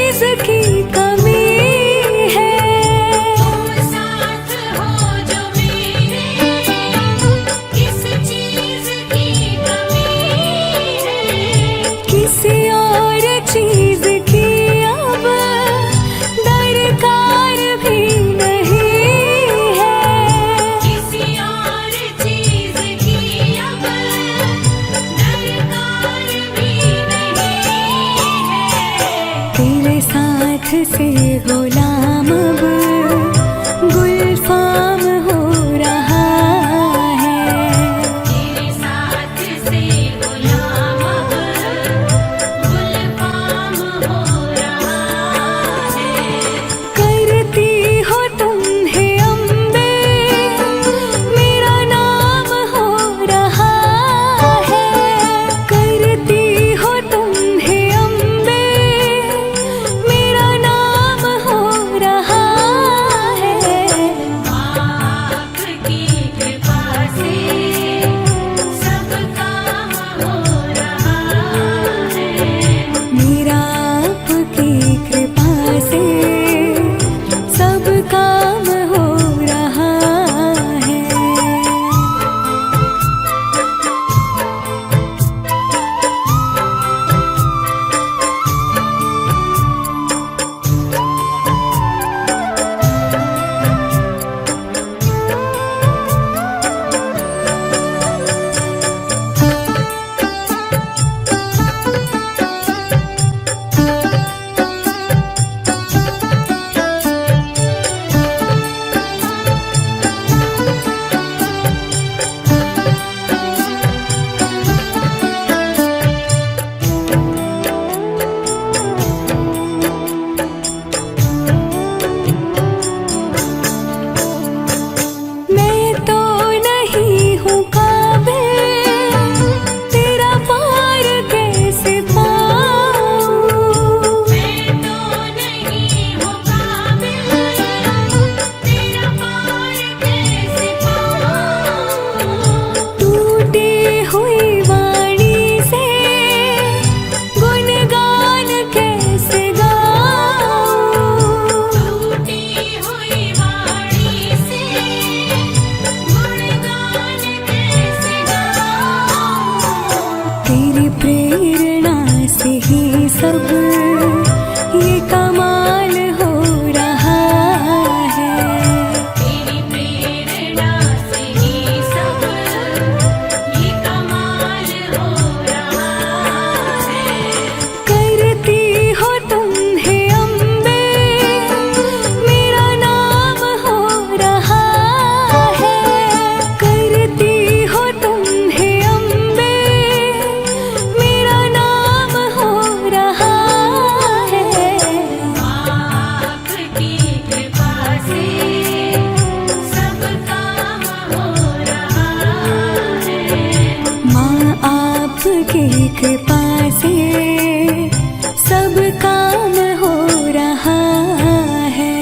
चीज की कमी है। तुम साथ हो जो मेरे, किस चीज की कमी है। किसी और चीज की अब दरकार भी नहीं है। किसी और चीज की अब दरकार भी नहीं है। तेरे साथ से गुलाम अब गुलफाम हो रहा है। तेरे साथ से गुलाम अब गुलफाम हो रहा है। करती हो तुम है अम्बे, मेरा नाम हो रहा है। करती हो तुम है अम्बे, मेरा नाम हो रहा है। आपकी कृपा से सब काम हो रहा है। मेरा आपकी कृपा से सब काम हो रहा है। मैं तो नहीं हूँ काबिल, तेरा पार कैसे पाऊँ। मैं तो नहीं हूँ काबिल, तेरा पार कैसे पाऊँ। टूटी हुई वाणी से गुणगान कैसे गाऊँ। टूटी हुई वाणी से गुणगान कैसे गाऊँ। तेरी प्रेरणा से ही सब ये कमाल हो रहा है। तेरी प्रेरणा से ही सब ये कमाल हो रहा है। करती हो तुम है अम्बे, मेरा नाम हो रहा है। करती हो तुम है अम्बे, मेरा नाम हो रहा है। आपकी कृपा से सब काम हो रहा है। माँ आपकी कृपा से सब काम हो रहा है।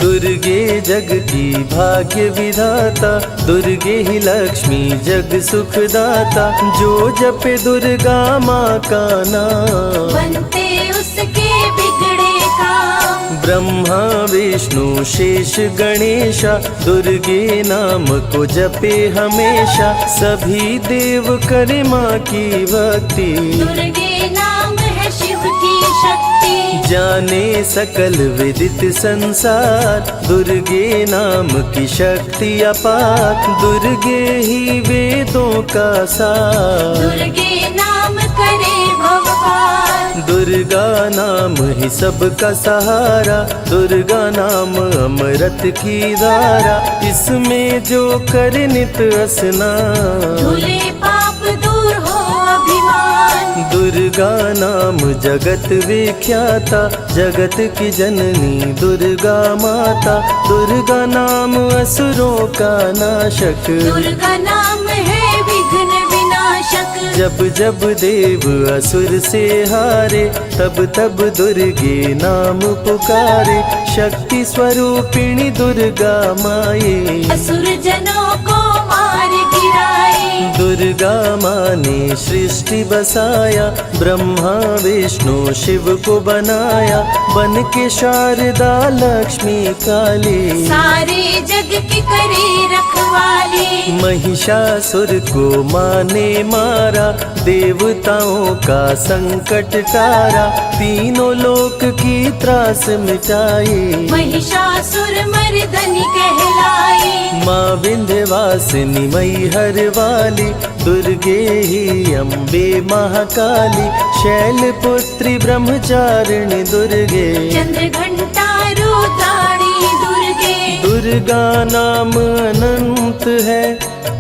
दुर्गे जग की भाग्य विधाता, दुर्गे ही लक्ष्मी जग सुखदाता। जो जपे दुर्गा माँ का नाम, बनते उसके बिगड़े काम। ब्रह्मा विष्णु शेष गणेशा, दुर्गे नाम को जपे हमेशा। सभी देव करे माँ की भक्ति, दुर्गे नाम है शिव की शक्ति। जाने सकल विदित संसार, दुर्गे नाम की शक्ति अपार। दुर्गे ही वेदों का सार, दुर्गे नाम करे भवपार। दुर्गा नाम ही सबका सहारा। दुर्गा नाम अमृत की धारा, इसमें जो करे नित स्नान। धुले पाप दूर हो अभिमान। दुर्गा नाम जगत विख्याता, जगत की जननी दुर्गा माता। दुर्गा नाम असुरों का नाशक, दुर्गा नाम है विघ्न विनाशक। जब जब देव असुर से हारे, तब तब दुर्गे नाम पुकारे। शक्ति स्वरूपिणी दुर्गा माए, असुर जनों को मार गिराए। दुर्गा माँ ने सृष्टि बसाया, ब्रह्मा विष्णु शिव को बनाया। बन के शारदा लक्ष्मी काली, सारे जग की करे रखवाली। महिषासुर को माँ ने मारा, देवताओं का संकट टारा। तीनों लोक की त्रास मिटाई, महिषासुर मर्दनी कहलाई। माँ विंध्यवासिनी मैहर वाली, दुर्गे ही अम्बे महाकाली। शैलपुत्री ब्रह्मचारिणी दुर्गे, चंद्र घंटा रुद्राणी दुर्गे। दुर्गा नाम अनंत है,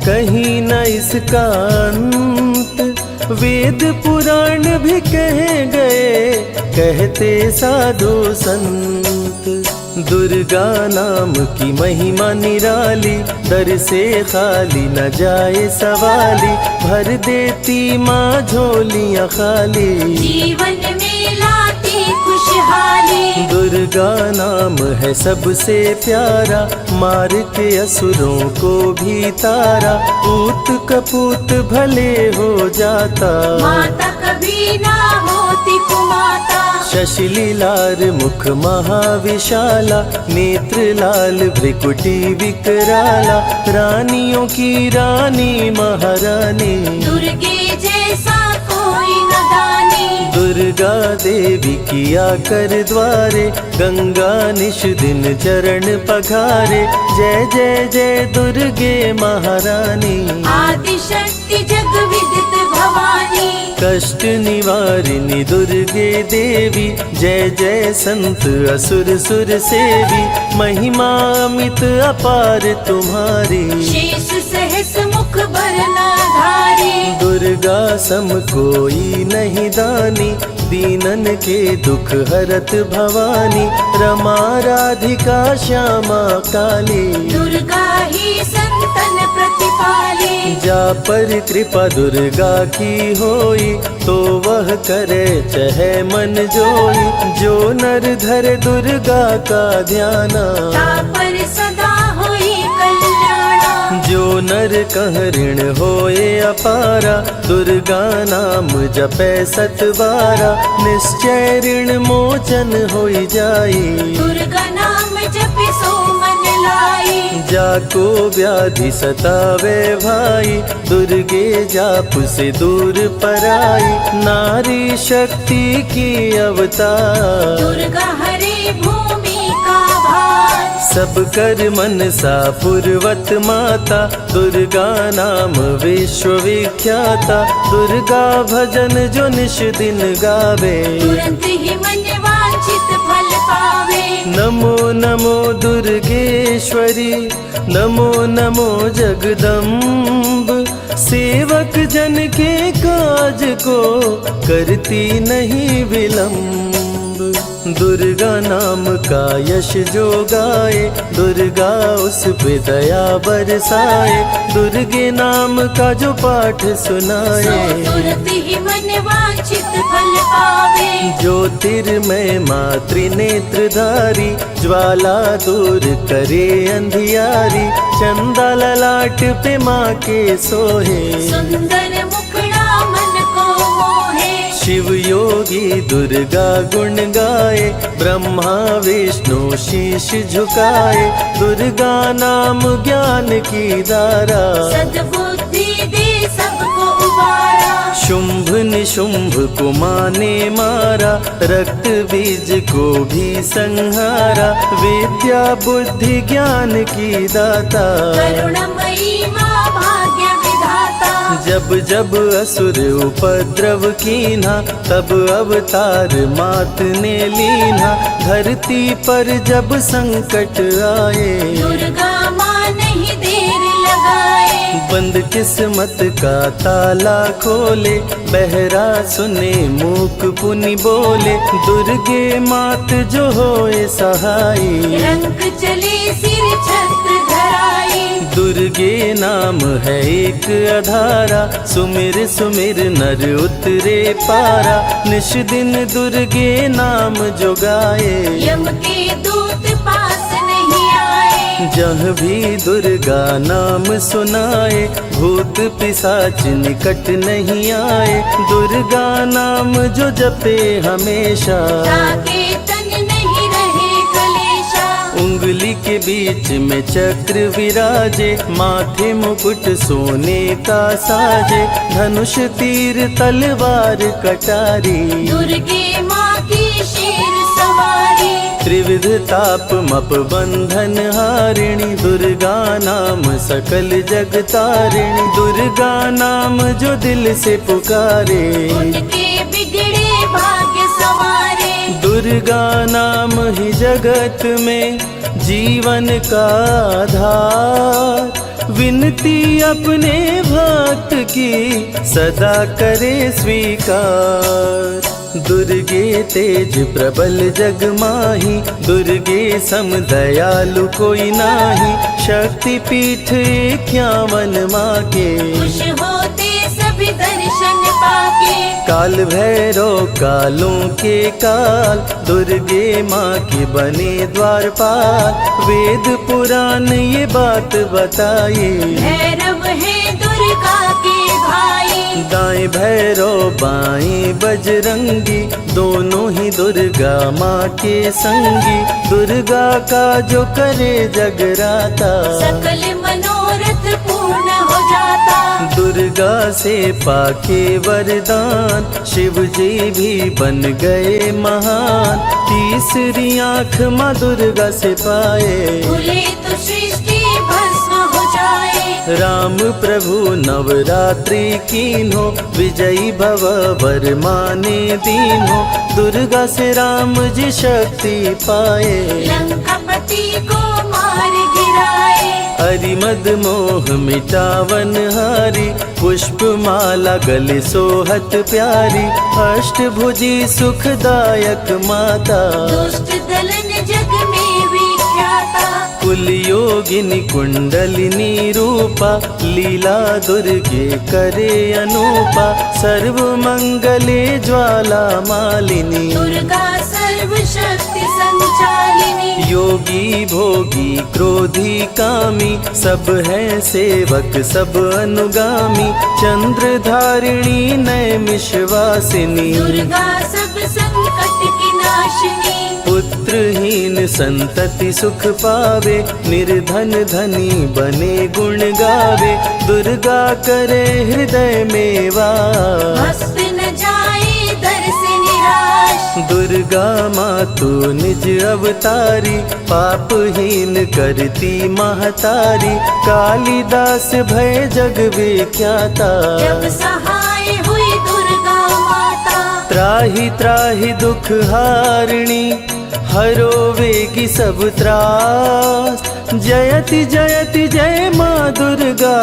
कहीं न इसका अंत। वेद पुराण भी कह गए, कहते साधु संत। दुर्गा नाम की महिमा निराली, दर से खाली न जाए सवाली। भर देती माँ झोलियाँ खाली, जीवन में लाती खुशहाली। दुर्गा नाम है सबसे प्यारा, मार के असुरों को भी तारा। पूत कपूत भले हो जाता, माता कभी ना होती कुमाता। शशिलीलार मुख महाविशाला, नेत्र लाल भ्रिकुटी विकराला। रानियों की रानी महारानी, दुर्गे जैसा कोई न दानी। दुर्गा देवी किया कर द्वारे, गंगा निश दिन चरण पखारे। जय जय जय दुर्गे महारानी, आदि शक्ति जग विदित भवानी। कष्ट निवारिणी दुर्गे देवी, जय जय संत असुर सुर सेवी। महिमा अमित अपार तुम्हारी, शेष सहस मुख बरनाधारी। दुर्गा सम कोई नहीं दानी, दीनन के दुख हरत भवानी। रमा राधिका श्यामा काली, दुर्गा ही संतन प्रतिपाली। जा पर कृपा दुर्गा की होई, तो वह करे चहे मन जोई। जो नर धरे दुर्गा का ध्याना, तापर सदा होई कल्याणा। जो नर कह ऋण होए अपारा, दुर्गा नाम जपे सतबारा। निश्चय ऋण मोचन होई जाई, दुर्गा नाम जपे सो मन लाई। जाको व्याधि सतावे भाई, दुर्गे जाप से दूर पराई। नारी शक्ति की अवतार, दुर्गा हरे भूमि का भार। सब कर मनसा पूर्वत माता, दुर्गा नाम विश्व विख्याता। दुर्गा भजन जो निश दिन गावे, तुरंत ही मन वांछित फल पावे। नमो नमो दुर्गेश्वरी, नमो नमो जगदम्ब। सेवक जन के काज को करती नहीं विलम्ब। दुर्गा नाम का यश जो गाए, दुर्गा उस पे दया बरसाए। दुर्गे नाम का जो पाठ सुनाए, तुरंत ही मन वांछित फल पावे। ज्योतिर्मय मातृ नेत्रधारी, ज्वाला दूर करे अंधियारी। चंदा ललाट पे माँ के सोहे, सुंदर मुखड़ा मन को मोहे। शिव योगी दुर्गा गुण गाए, ब्रह्मा विष्णु शीश झुकाए। दुर्गा नाम ज्ञान की धारा, सद्बुद्धि दे सबको उबारा। शुंभ निशुंभ को माने मारा, रक्त बीज को भी संहारा। विद्या बुद्धि ज्ञान की दाता, करुणमयी माँ भाग्य विधाता। जब जब असुर उपद्रव कीन्हा, तब अवतार मात ने लीन्हा। धरती पर जब संकट आए, दुर्गा माँ नहीं देर लगाए। बंद किस्मत का ताला खोले, बहरा सुने मूक पुनि बोले। दुर्गे मात जो होए सहाई, रंग चले सिर छत्र धराई। दुर्गे नाम है एक अधारा, सुमिर सुमिर नर उतरे पारा। निश दिन दुर्गे नाम जो गाए, यम के दूत पास नहीं आए। जहाँ भी दुर्गा नाम सुनाए, भूत पिशाच निकट नहीं आए। दुर्गा नाम जो जपे हमेशा, ताके तन नहीं रहे कलेशा। उंगली के बीच में चक्र विराजे, माथे मुकुट सोने का साजे। धनुष तीर तलवार कटारी, दुर्गे माँ की शेर सवारी। त्रिविध ताप मप बंधन हारिणी, दुर्गा नाम सकल जग तारिणी। दुर्गा नाम जो दिल से पुकारे, उनके बिगड़े भाग्य संवारे। दुर्गा नाम ही जगत में जीवन का आधार। विनती अपने भक्त की सदा करे स्वीकार। दुर्गे तेज प्रबल जग माही, दुर्गे सम दयालु कोई नाही। शक्ति पीठ 51 माँ के, खुश होते सभी दर्शन पाके। काल भैरव कालों के काल, दुर्गे माँ के बने द्वारपाल। वेद पुराण ये बात बताए, भैरव है दुर्गा के भाई। दाएं भैरव बाएं बजरंगी, दोनों ही दुर्गा माँ के संगी। दुर्गा का जो करे जगराता, सकल मनोरथ पूर्ण हो जाता। दुर्गा से पाके वरदान, शिव जी भी बन गए महान। तीसरी आँख माँ दुर्गा से पाए, खुले तो सृष्टि भस्म हो जाए। राम प्रभु नवरात्रि कीन्हो, विजयी भव वर माने दीन्हो। दुर्गा से राम जी शक्ति पाए, लंकापति को मार गिराए। हरिमद मोह मिटावन हारी, पुष्प माला गले सोहत प्यारी। अष्टभुजी सुखदायक माता, दुष्ट दलन जग में विख्याता। कुल योगिनी कुंडलिनी रूपा, लीला दुर्गे करे अनूपा। सर्व मंगले ज्वाला मालिनी, दुर्गा सर्वशक्ति संचालिनी। योगी भोगी क्रोधी कामी, सब है सेवक सब अनुगामी। चंद्र धारिणी नैमिषवासिनी, दुर्गा सब संकट की नाशिनी। पुत्रहीन संतति सुख पावे, निर्धन धनी बने गुण गावे। दुर्गा करे हृदय में वास, भस्म न जाए दर से निराश। दुर्गा माँ तू निज अवतारी, पापहीन करती महतारी। कालिदास भय जग विख्याता, जब सहाय हुई दुर्गा माता। त्राहि त्राहि दुख हारिणी, हरो वेगी सब त्रास। जयति जयति जय माँ दुर्गा,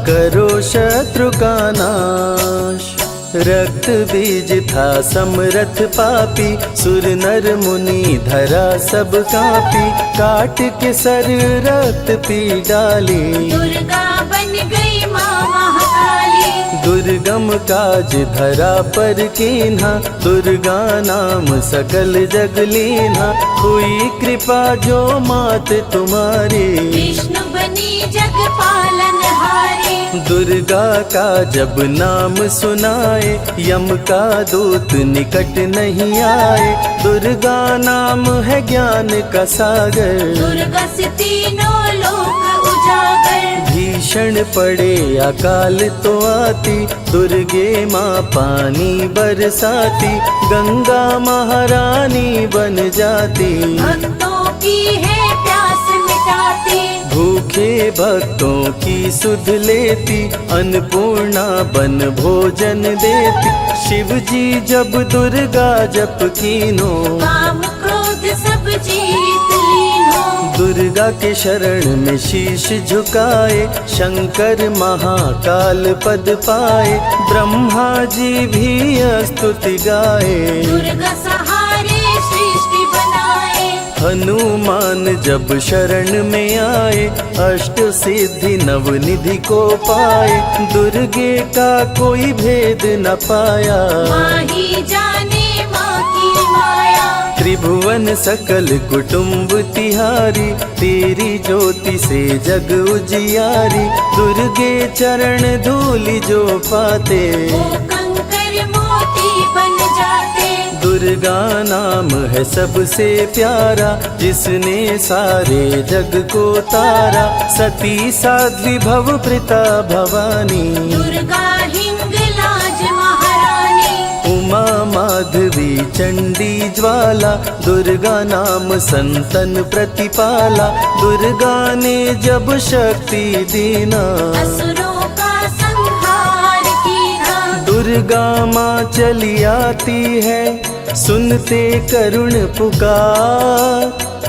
करो शत्रु का नाश। रक्त बीज था समरथ पापी, सुर नर मुनि धरा सब कापी। काट के सर रक्त पी डाली, दुर्गा बन गई माँ महाकाली। दुर्गम काज धरा पर कीन्हा, दुर्गा नाम सकल जग लीन्हा। हुई कृपा जो मात तुम्हारी, विष्णु बनी जग पालन हारी। दुर्गा का जब नाम सुनाए, यम का दूत निकट नहीं आए। दुर्गा नाम है ज्ञान का सागर, दुर्गा से तीनों लोक उजागर। भीषण पड़े अकाल तो आती, दुर्गे माँ पानी बरसाती। गंगा महारानी बन जाती, भक्तों की है प्यास मिटाती। भूखे भक्तों की सुध लेती, अन्नपूर्णा बन भोजन देती। शिव जी जब दुर्गा जप कीनो, काम क्रोध सब जीत लीनो। दुर्गा के शरण में शीश झुकाए, शंकर महाकाल पद पाए, ब्रह्मा जी भी स्तुति गाए। दुर्गा सहारे सृष्टि बनाए, हनुमान जब शरण में आए, अष्ट सिद्धि नवनिधि को पाए, दुर्गे का कोई भेद न पाया। माही जाने माँ की माया, त्रिभुवन सकल कुटुंब तिहारी, तेरी ज्योति से जग उजियारी, दुर्गे चरण धूलि जो पाते, वो कंकर मोती बन जाते। दुर्गा नाम है सबसे प्यारा, जिसने सारे जग को तारा, सती साध्वी भव प्रीता भवानी, दुर्गा हिंगलाज महारानी, उमा माधवी चंडी ज्वाला, दुर्गा नाम संतन प्रतिपाला, दुर्गा ने जब शक्ति दीना, असुरों का संहार कीना। दुर्गा माँ चली आती है, सुनते करुण पुकार,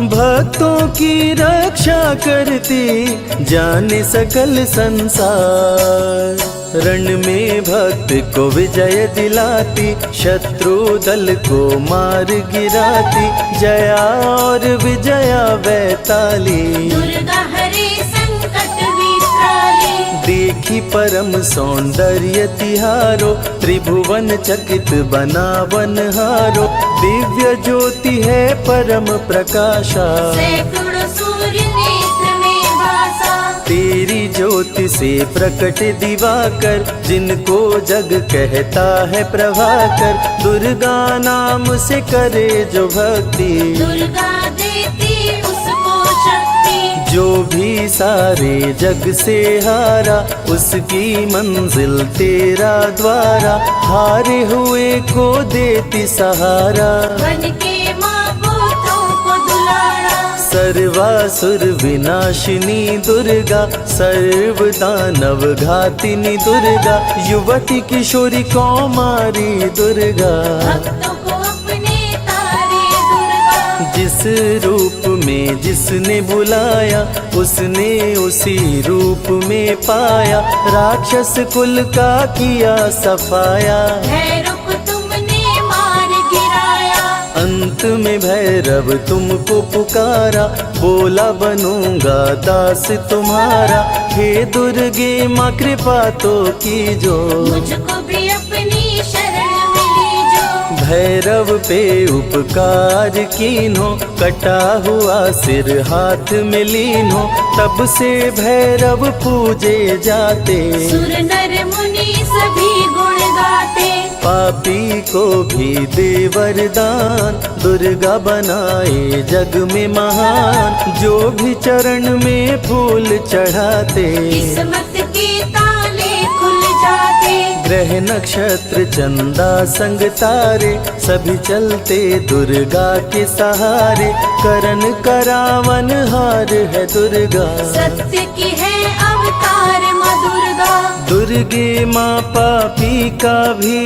भक्तों की रक्षा करती, जाने सकल संसार। रण में भक्त को विजय दिलाती, शत्रु दल को मार गिराती, जया और विजया वैताली, दुर्गा हरे संकट वित्राली। देखी परम सौंदर्य तिहारो, त्रिभुवन चकित बनावन हारो, दिव्य ज्योति है परम प्रकाशा, सैकड़ों सूर्य नेत्र में भासा। तेरी ज्योति से प्रकट दिवाकर, जिनको जग कहता है प्रभाकर, दुर्गा नाम से करे जो भक्ति, दुर्गा देती उसको शक्ति। जो भी सारे जग से हारा, उसकी मंजिल तेरा द्वारा, हारे हुए को देती सहारा। बन के माँ पुत्रों को दुलारा, सर्वासुर विनाशिनी दुर्गा, सर्व दानव घातिनी दुर्गा, युवती किशोरी कौमारी दुर्गा, भक्तों को अपने तारे दुर्गा। जिस रूप में जिसने बुलाया, उसने उसी रूप में पाया, राक्षस कुल का किया सफाया, भैरव को तुमने मार गिराया। अंत में भैरव तुमको पुकारा, बोला बनूंगा दास तुम्हारा, हे दुर्गे माँ कृपा तो कीजो, मुझको भी अपनी शरण में लीजो। भैरव पे उपकार कीन्हो, कटा हुआ सिर हाथ में लीन्हो, तब से भैरव पूजे जाते, सुर नर मुनि सभी गुण गाते। पापी को भी दे वरदान, दुर्गा बनाए जग में महान, जो भी चरण में फूल चढ़ाते, किस्मत के ताले खुल जाते। ग्रह नक्षत्र चंदा संग तारे, सभी चलते दुर्गा के सहारे, करन करावन हार है दुर्गा, सत्य की है अवतार माँ दुर्गा। दुर्गे माँ पापी का भी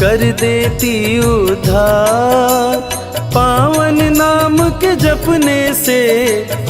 कर देती उद्धार, पावन नाम के जपने से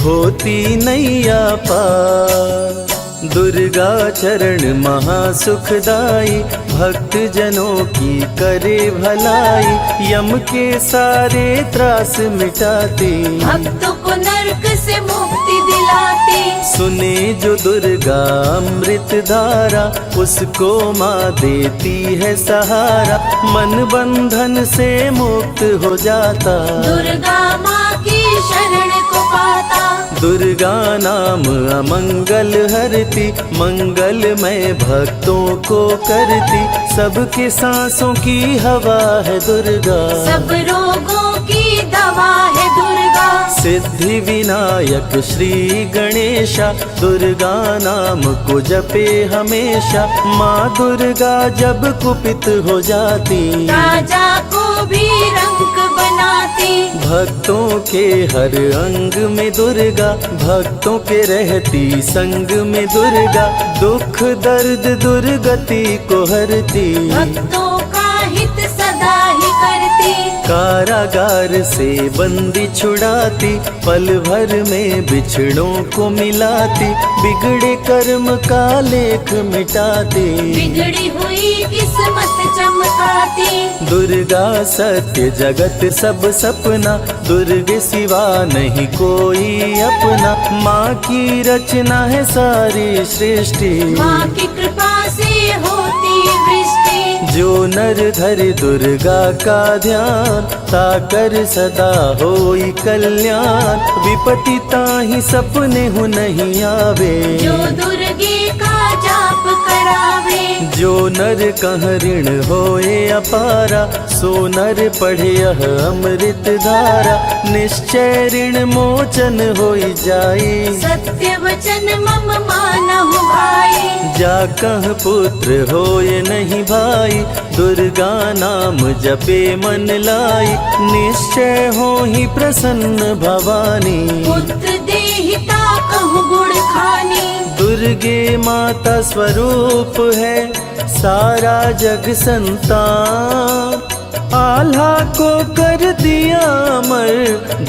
होती नैया पार। दुर्गा चरण महासुखदाई, भक्त जनों की करे भलाई, यम के सारे त्रास मिटाती, भक्तों को नरक से मुक्ति दिलाती। सुने जो दुर्गा अमृत धारा, उसको माँ देती है सहारा, मन बंधन से मुक्त हो जाता, दुर्गा माँ की शरण को पाता। दुर्गा नाम अमंगल हरती, मंगलमय भक्तों को करती, सबके सांसों की हवा है दुर्गा, सब रोगों की दवा है दुर्गा। सिद्धि विनायक श्री गणेशा, दुर्गा नाम को जपे हमेशा, माँ दुर्गा जब कुपित हो जाती, राजा को भी रंक बनाती। भक्तों के हर अंग में दुर्गा, भक्तों के रहती संग में दुर्गा, दुख दर्द दुर्गति को हरती, भक्तों का हित सदा ही करती। कारागार से बंदी छुड़ाती, पल भर में बिछड़ों को मिलाती, बिगड़े कर्म का लेख मिटाती, बिगड़ी हुई किस्मत चमकाती। दुर्गा सत्य जगत सब सपना, दुर्गे सिवा नहीं कोई अपना। माँ की रचना है सारी सृष्टि, माँ की कृपा से होती वृष्टि। जो नर धरे दुर्गा का ध्यान, ताकर सदा होई कल्याण। विपत्ति ताहि सपने हो नहीं आवे, जो दुर्गे का जाप करावे। जो नर कह ऋण होए अपारा, सो नर पढ़े यह अमृत धारा। निश्चय ऋण मोचन होई जाई, सत्य वचन मम मानहु भाई। जा कह पुत्र होए नहीं भाई, दुर्गा नाम जपे मन लाई। निश्चय हो ही प्रसन्न भवानी, पुत्र देहिता कहु गुण खानी। दुर्गे माता स्वरूप है सारा जग संतान। आल्हा को कर दिया अमर,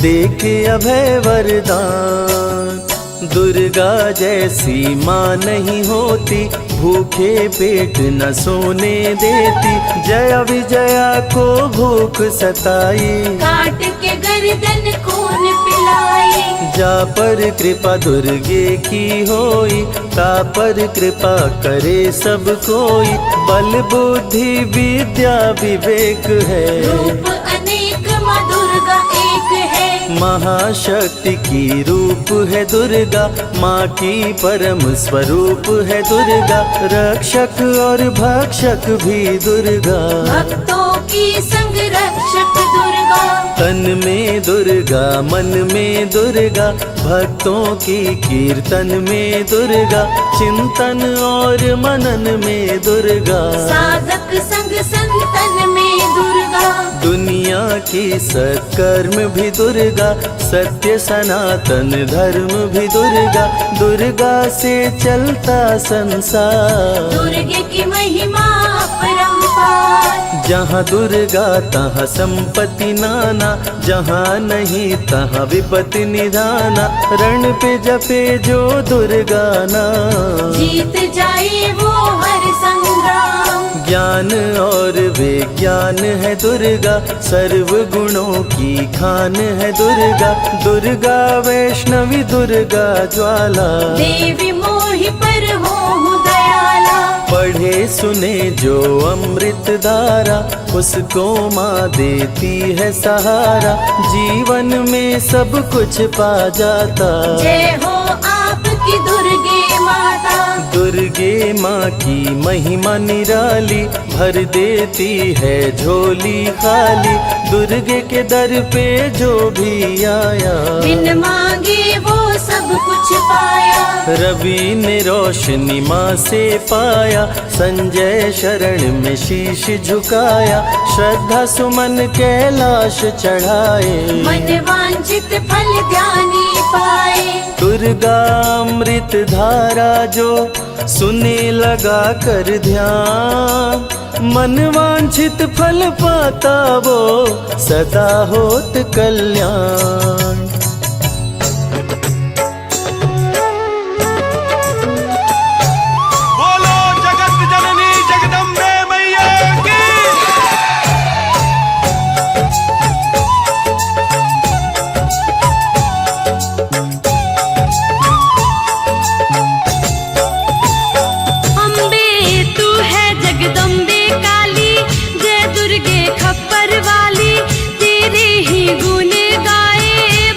देके अभय वरदान। दुर्गा जैसी माँ नहीं होती, भूखे पेट न सोने देती। जया विजया को भूख सताई, काट के गर्दन खून पिलाई। जा पर कृपा दुर्गे की होई, ता पर कृपा करे सब कोई। बल बुद्धि विद्या विवेक है, रूप अनेक माँ दुर्गा एक है। महाशक्ति की रूप है दुर्गा, माँ की परम स्वरूप है दुर्गा। रक्षक और भक्षक भी दुर्गा, भक्तों की संग रक्षक दुर्गा। तन में दुर्गा मन में दुर्गा, भक्तों की कीर्तन में दुर्गा। चिंतन और मनन में दुर्गा, साधक संग संतन में दुर्गा। दुनिया की सत्कर्म भी दुर्गा, सत्य सनातन धर्म भी दुर्गा। दुर्गा से चलता संसार, दुर्गे की महिमा अपरंपार। जहाँ दुर्गा तहाँ संपत्ति नाना, जहाँ नहीं तहाँ विपत्ति निधाना। रण पे जपे जो दुर्गा नाम, जीत जाए वो हर संग्राम। ज्ञान और विज्ञान है दुर्गा, सर्व गुणों की खान है दुर्गा। दुर्गा वैष्णवी दुर्गा ज्वाला, देवी मोहि पर हो दयाला। पढ़े सुने जो अमृत धारा, उसको माँ देती है सहारा। जीवन में सब कुछ पा जाता, जय हो आपकी दुर्गे माता। दुर्गे माँ की महिमा निराली, भर देती है झोली खाली। दुर्गे के दर पे जो भी आया, बिन मांगे वो सब कुछ पाया। रवि ने रोशनी माँ से पाया, संजय शरण में शीश झुकाया। श्रद्धा सुमन कैलाश चढ़ाए, मन वांछित फल ध्यानी पाए। दुर्गा अमृत धारा जो सुने लगा कर ध्यान। मन वांछित फल पाता वो, सदा होत कल्याण। बोलो जगत जननी जगदम्बे मैया की। अम्बे तू है जगदम्बे काली, जय दुर्गे खप्पर वाली। तेरे ही गुण गाए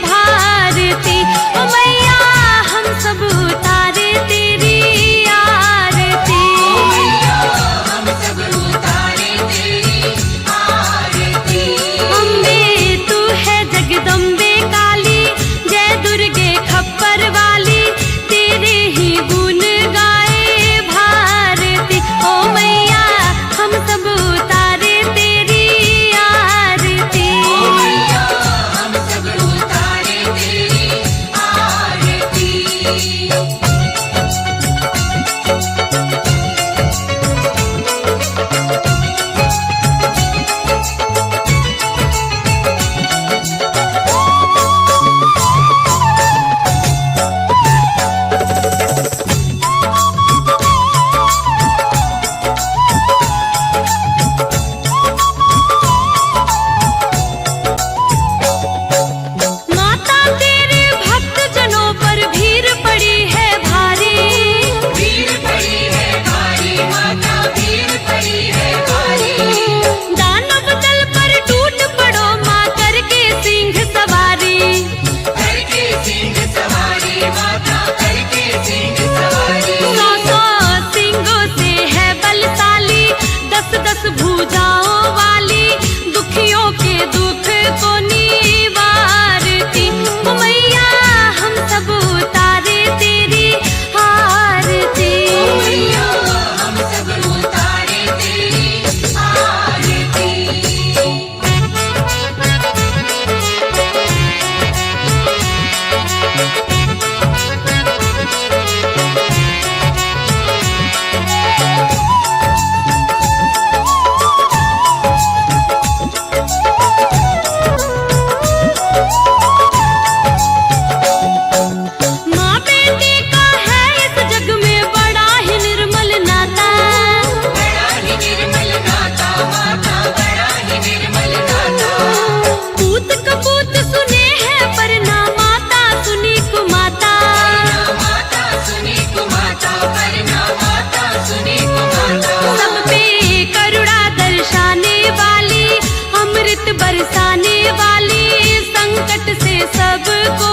वाली, संकट से सबको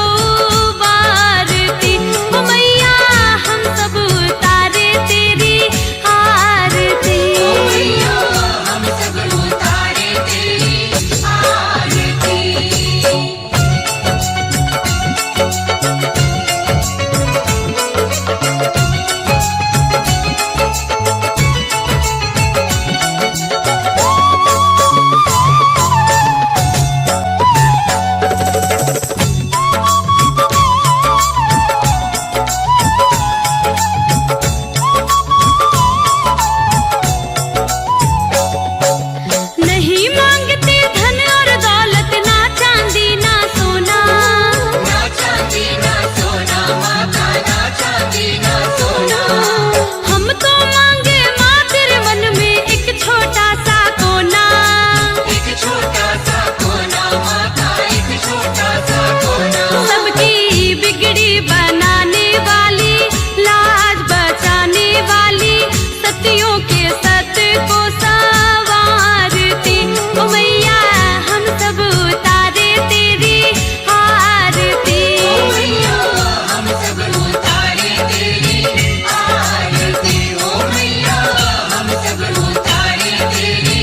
उबारती। ओ मैया हम सब उतारे तेरी आरती। ओ मैया हम सब उतारे तेरी आरती। नहीं मांगते धन और दौलत, ना चांदी ना सोना। ना चांदी ना सोना माता, ना चांदी ना सोना। हम तो मांगे माँ तेरे मन में एक छोटा सा कोना। एक छोटा सा कोना माता, एक छोटा सा कोना। सबकी बिगड़ी बनाने वाली, लाज बचाने वाली, सतियों के सत को संवारती। ओ मैया हम सब उतारे तेरी आरती। ओ मैया हम सब उतारे तेरी आरती। ओ मैया हम सब उतारे तेरी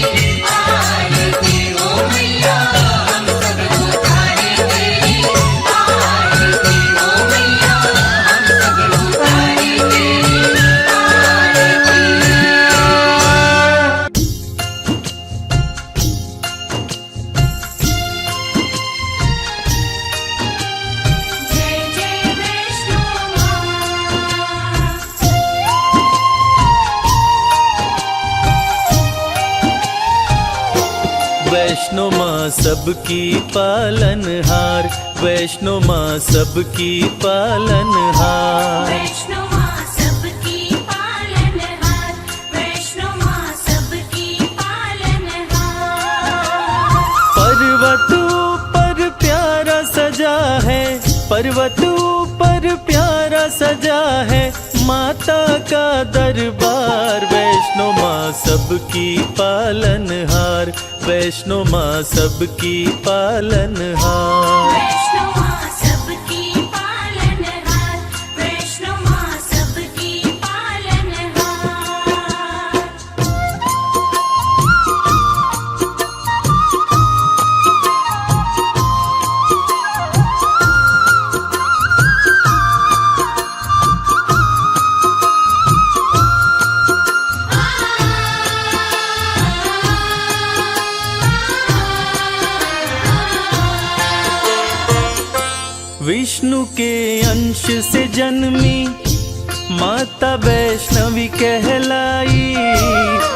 आरती। ओ मैया हम सब उतारे तेरी आरती। ओ मैया हम सब उतारे तेरी जय जय वैष्णो माँ। वैष्णो माँ सबकी पालनहार, वैष्णो माँ सबकी पालनहार। वैष्णो माँ सबकी पालनहार। वैष्णो माँ सबकी पालनहार। पर्वत ऊपर प्यारा सजा है, पर्वत ऊपर प्यारा सजा है, माता का दरबार। वैष्णो माँ सबकी पालनहार, वैष्णो माँ सबकी पालनहार। वैष्णो माँ सबकी पालनहार। वैष्णो माँ सबकी पालनहार। विष्णु के अंश से जन्मी माता वैष्णवी कहलाई,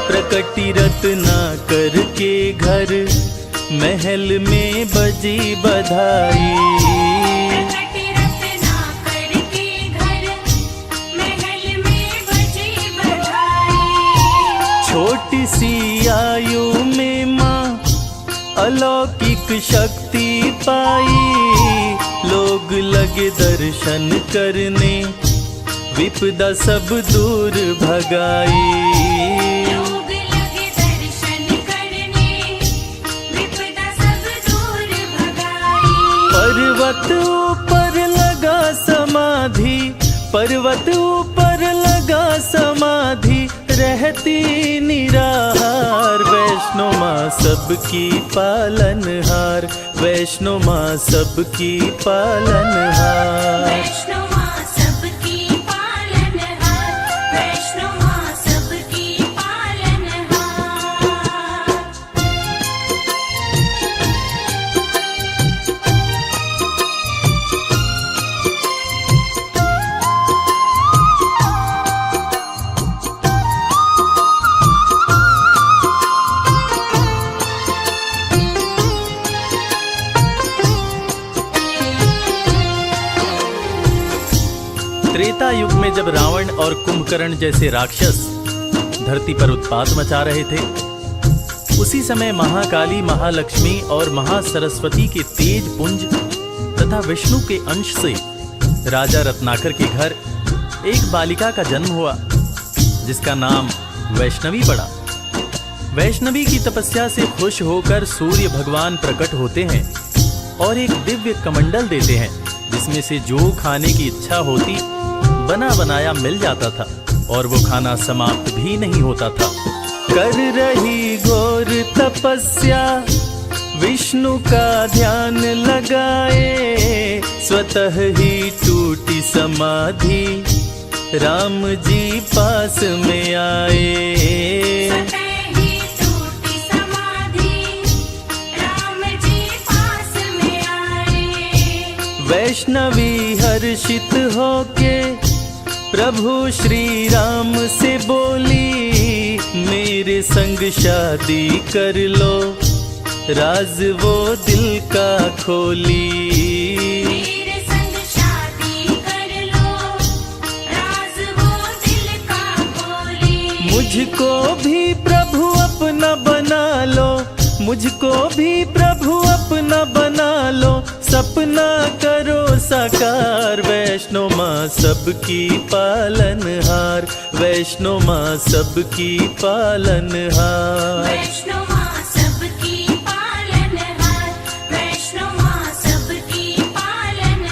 प्रकटी रत्नाकर के घर महल में बजी बधाई। प्रकटी रत्नाकर के घर महल में बजी बधाई। छोटी सी आयु में माँ अलौकिक शक्ति पाई, लोग लगे दर्शन करने, विपदा सब दूर भगाई। लोग लगे दर्शन करने, विपदा सब दूर भगाई। पर्वत ऊपर लगा समाधि, पर्वत ऊपर लगा समाधि, रहती निराहार। वैष्णो माँ सबकी पालनहार, वैष्णो माँ सबकी पालनहार। वैष्णो माँ सबकी पालनहार। वैष्णो माँ सबकी पालनहार। त्रेता युग में जब रावण और कुंभकर्ण जैसे राक्षस धरती पर उत्पात मचा रहे थे, उसी समय महाकाली, महालक्ष्मी और महासरस्वती के तेज पुंज तथा विष्णु के अंश से राजा रत्नाकर के घर एक बालिका का जन्म हुआ, जिसका नाम वैष्णवी पड़ा। वैष्णवी की तपस्या से खुश होकर सूर्य भगवान प्रकट होते हैं और एक दिव्य कमंडल देते हैं, जिसमें से जो खाने की इच्छा होती बना बनाया मिल जाता था और वो खाना समाप्त भी नहीं होता था। कर रही घोर तपस्या विष्णु का ध्यान लगाए, स्वतः ही टूटी समाधि राम जी पास में आए। वैष्णवी हर्षित होके प्रभु श्री राम से बोली, मेरे संग शादी कर लो, राज वो दिल का खोली। मेरे संग शादी कर लो, राज वो दिल का खोली। मुझको भी प्रभु अपना बना लो, मुझको भी प्रभु अपना बना लो, सपना करो साकार। वैष्णो माँ सबकी पालनहार, वैष्णो माँ सबकी पालनहार। वैष्णो माँ सबकी पालनहार, वैष्णो माँ सबकी पालनहार।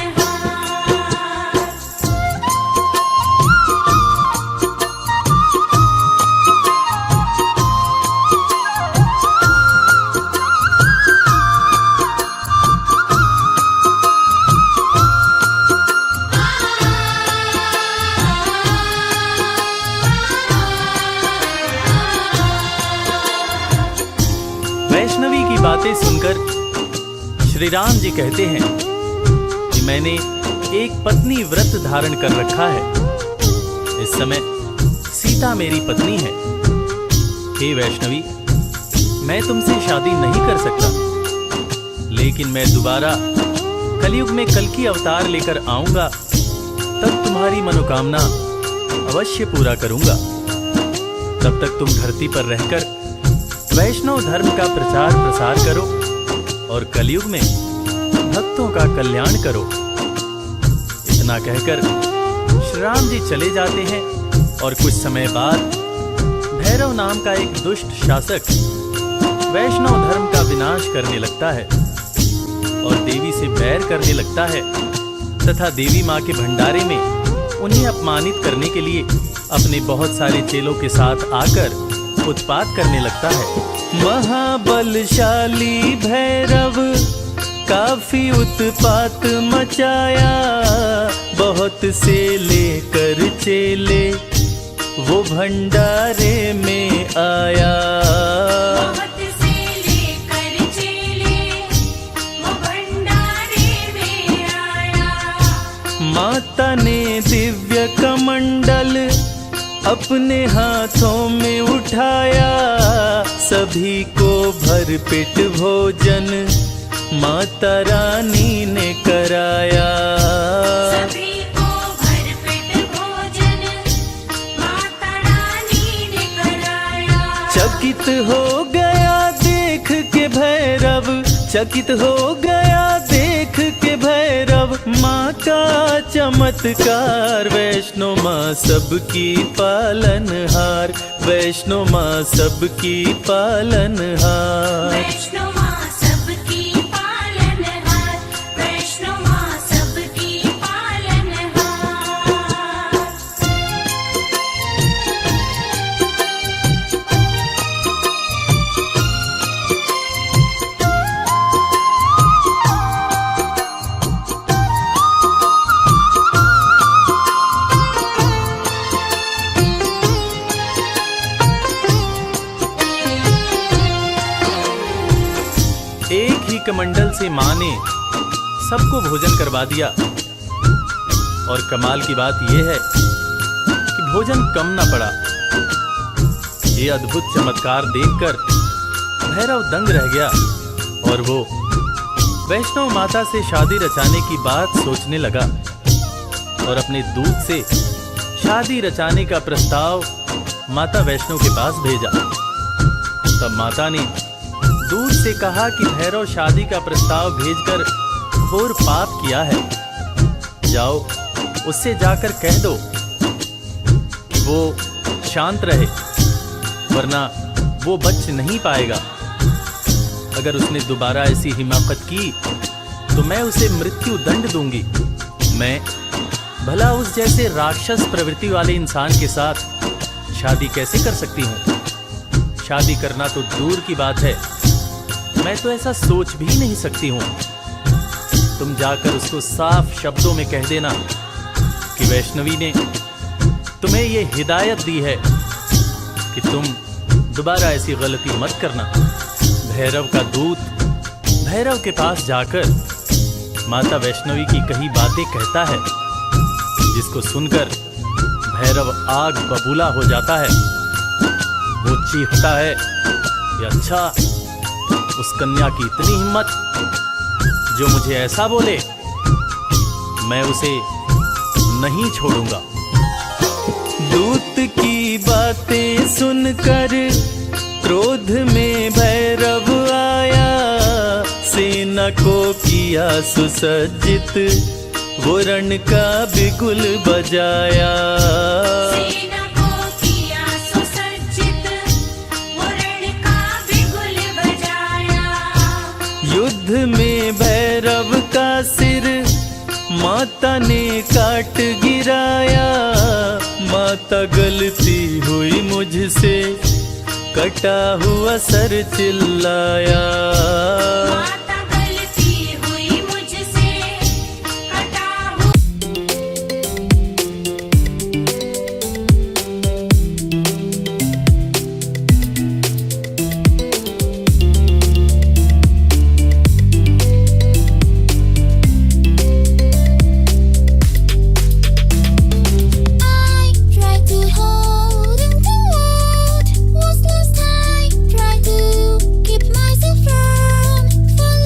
वैष्णवी की बातें सुनकर श्री राम जी कहते हैं कि मैंने एक पत्नी व्रत धारण कर रखा है, इस समय सीता मेरी पत्नी है। हे वैष्णवी, मैं तुमसे शादी नहीं कर सकता, लेकिन मैं दोबारा कलयुग में कल्कि अवतार लेकर आऊंगा, तब तुम्हारी मनोकामना अवश्य पूरा करूंगा। तब तक तुम धरती पर रहकर वैष्णव धर्म का प्रचार प्रसार करो और कलयुग में भक्तों का कल्याण करो। इतना कहकर श्री राम जी चले जाते हैं और कुछ समय बाद भैरव नाम का एक दुष्ट शासक वैष्णव धर्म का विनाश करने लगता है और देवी से बैर करने लगता है तथा देवी माँ के भंडारे में उन्हें अपमानित करने के लिए अपने बहुत सारे चेलों के साथ आकर उत्पात करने लगता है। महाबलशाली भैरव काफी उत्पात मचाया, बहुत से लेकर चेले वो भंडारे में आया। बहुत से लेकर चेले वो भंडारे में आया। माता ने दिव्य कमंडल अपने हाथों में उठाया, सभी को भरपेट भोजन माता रानी ने कराया। सभी को भरपेट भोजन माता रानी ने कराया। चकित हो गया देख के भैरव, चकित हो गया देख के भैरव माँ का चमत्कार। वैष्णो माँ सबकी पालनहार, वैष्णो माँ सबकी पालनहार। वैष्णो माँ सबकी पालनहार, वैष्णो माँ सबकी पालनहार। एक ही कमंडल से माँ ने सबको भोजन करवा दिया और कमाल की बात यह है कि भोजन कम न पड़ा। ये अद्भुत चमत्कार देखकर भैरव दंग रह गया और वो वैष्णव माता से शादी रचाने की बात सोचने लगा और अपने दूत से शादी रचाने का प्रस्ताव माता वैष्णो के पास भेजा। तब माता ने दूत से कहा कि भैरव शादी का प्रस्ताव भेजकर घोर पाप किया है, जाओ उससे जाकर कह दो कि वो शांत रहे, वरना वो बच नहीं पाएगा। अगर उसने दोबारा ऐसी हिमाकत की तो मैं उसे मृत्यु दंड दूंगी। मैं भला उस जैसे राक्षस प्रवृत्ति वाले इंसान के साथ शादी कैसे कर सकती हूँ? शादी करना तो दूर की बात है, मैं तो ऐसा सोच भी नहीं सकती हूँ। तुम जाकर उसको साफ शब्दों में कह देना कि वैष्णवी ने तुम्हें ये हिदायत दी है कि तुम दोबारा ऐसी गलती मत करना। भैरव का दूत भैरव के पास जाकर माता वैष्णवी की कही बातें कहता है, जिसको सुनकर भैरव आग बबूला हो जाता है। वो चीखता है कि अच्छा, उस कन्या की इतनी हिम्मत जो मुझे ऐसा बोले, मैं उसे नहीं छोड़ूंगा। दूत की बातें सुनकर क्रोध में भैरव आया, सेना को किया सुसज्जित, वो रण का बिगुल बजाया। सेना को किया सुसज्जित, वो रण का बिगुल बजाया। युद्ध में भैरव का सिर माता ने काट गिराया। माता गलती हुई मुझसे, कटा हुआ सर चिल्लाया। माता गलती हुई मुझसे, कटा हुआ। I tried to hold on to what was lost. I tried to keep myself from falling.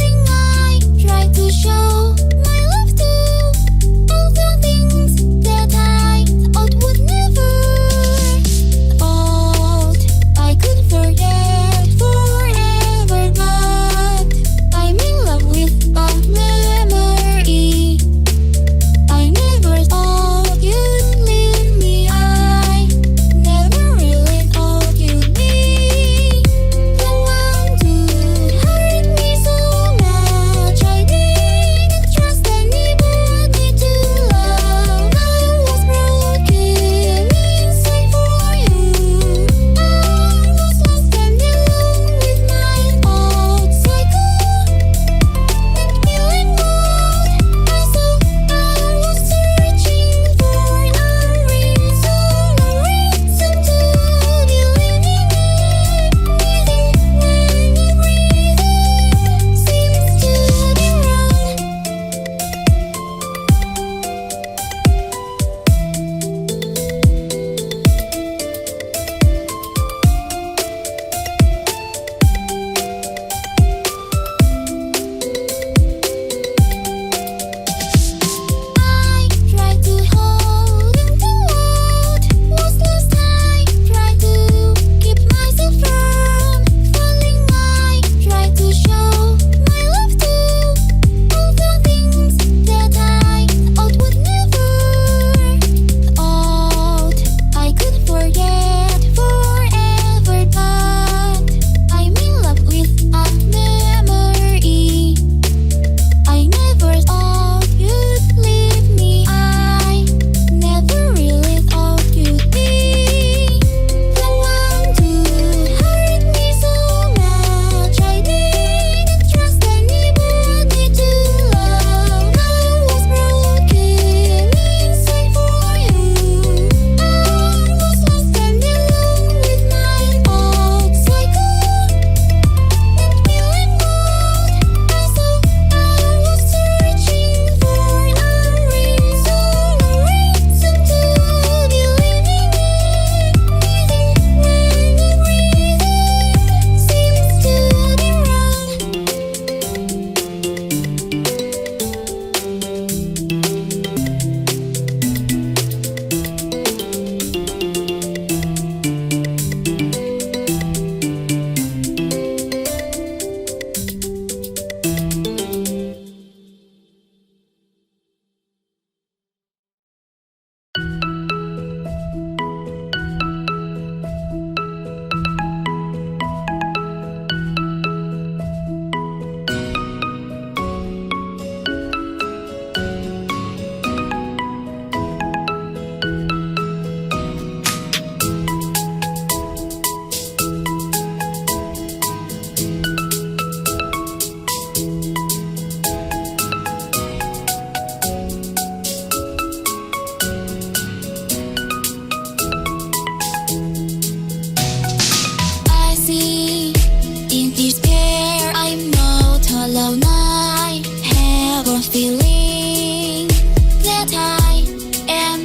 that I am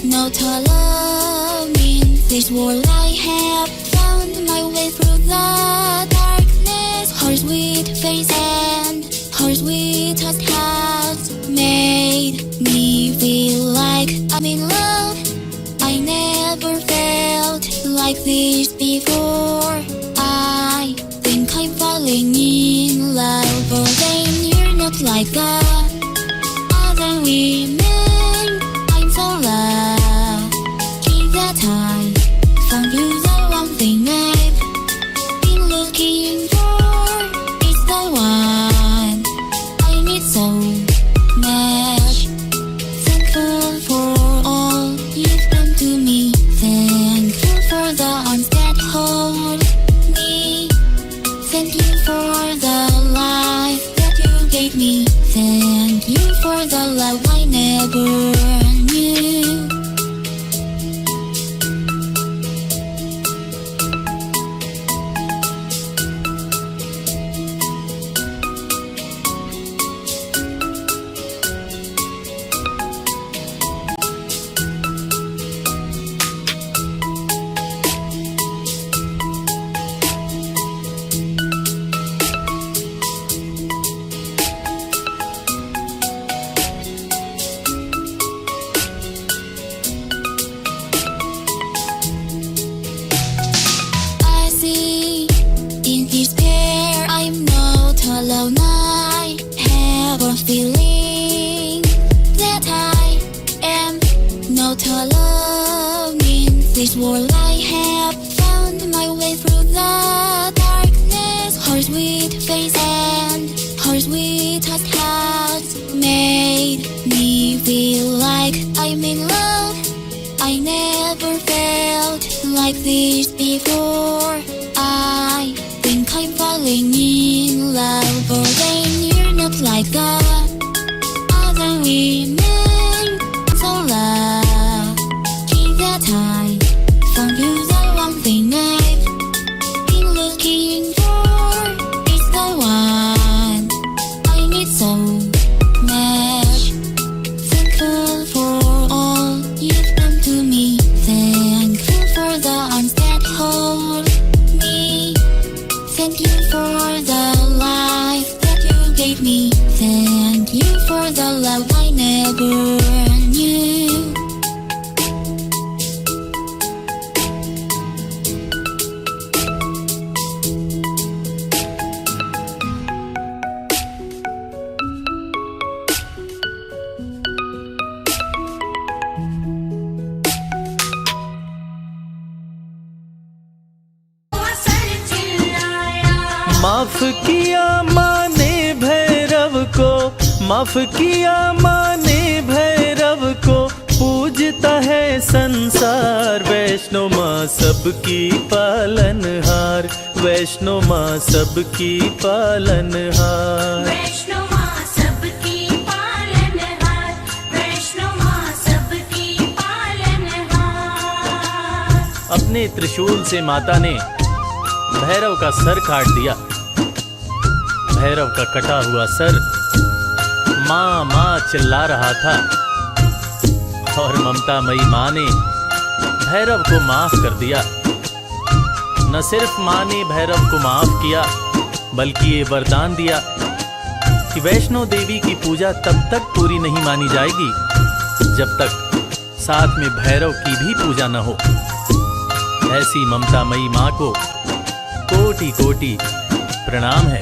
not alone in this world. I have found my way through the darkness. Her sweet face and her sweet touch has made me feel like I'm in love. I never felt like this before. I think I'm falling in love, but then you're not like the other women. I'm so lucky that I found you, the one thing I've been looking for. It's the one I need so much. Thankful for all you've done to me. Thankful for the arms that hold me. Thank you for the life that you gave me. Thank you for the love I never knew. I see in despair I'm not alone. I have a feeling that I am not alone in this world. I have found my way through the darkness. Her sweet face and her sweet touch has made me feel like I'm in love. I never felt like this before. I think I'm falling in love, but then you're not like the other women. I'm so lucky that I found you, the one thing I've been looking for. It's the one I need so much. Thankful for all you've done to me. Thankful for the arms that hold me. Thank you for the life that you gave me. Thank you for the love I never knew. माफ किया माँ ने भैरव को, माफ किया माँ ने भैरव को, पूजता है संसार। वैष्णो माँ सबकी पालनहार, वैष्णो माँ सबकी पालनहार। वैष्णो माँ सबकी पालनहार, वैष्णो माँ सबकी पालनहार। अपने त्रिशूल से माता ने भैरव का सर काट दिया। भैरव का कटा हुआ सर माँ माँ चिल्ला रहा था, और ममतामयी माँ ने भैरव को माफ कर दिया। न सिर्फ माँ ने भैरव को माफ किया, बल्कि ये वरदान दिया कि वैष्णो देवी की पूजा तब तक पूरी नहीं मानी जाएगी जब तक साथ में भैरव की भी पूजा न हो। ऐसी ममतामयी माँ को कोटि कोटि प्रणाम है।